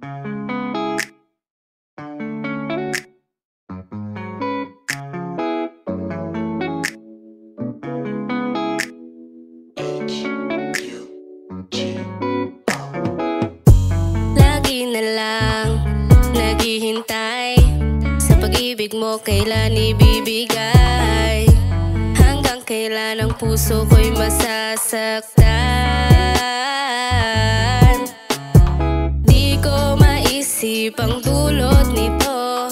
Lagi na lang naghihintay sa pag-ibig mo, kailan ibibigay? Hanggang kailan ang puso ko'y masasaktan? Di ko maisip ang dulot nito,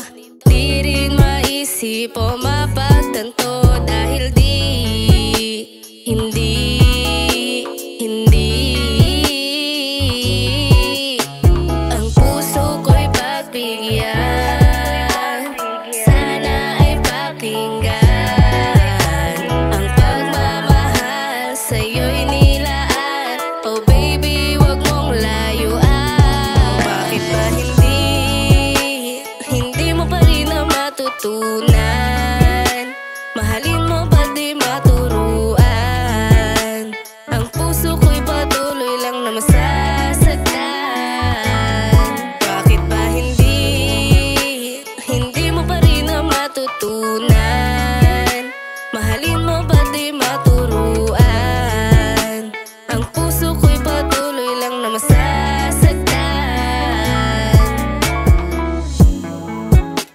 di rin maisip o mapagtanto. Dahil hindi ang puso ko'y pagbigyan. Sana ay pakinggan ang pagmamahal sa'yo'y nilaan. Oh baby, wag mong layuan. Bakit ba hindi mo pa rin na matutunan? Mahalin mo ba di maturuan? Ang puso ko'y patuloy lang na masasaktan. Bakit ba hindi mo pa rin na matutunan? Mahalin mo ba di maturuan? Ang puso ko'y patuloy lang na masasaktan.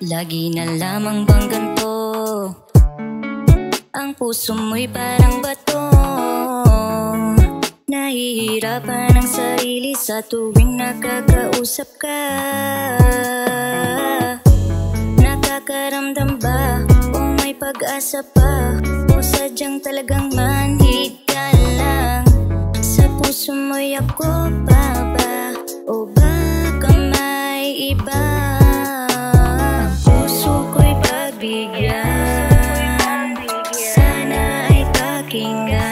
Lagi na lamang bang ganito? Ang puso mo'y parang bato. Nahihirapan ang sarili sa tuwing nakakausap ka. Nakakaramdam ba o may pag-asa pa? O sadyang talagang manhid ka lang? Sa puso mo'y ako pa ba? O baka may iba? Ang puso ko'y pagbigyan. Sana ay pakinggan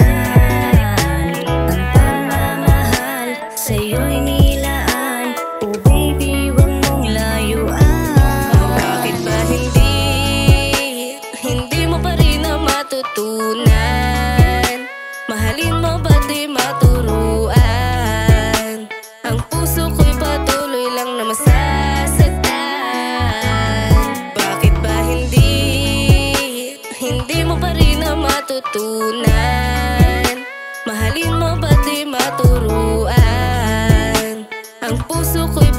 ang pagmamahal sa'yo'y nilaan. Oh baby, wag mong layuan. Bakit ba hindi mo pa rin na matutunan? Mahalin mo ba di maturuan? Ang puso ko'y patuloy lang na masasaktan. Bakit ba hindi mo pa rin na matutunan? Mahalin mo ba di maturuan? Ang puso ko'y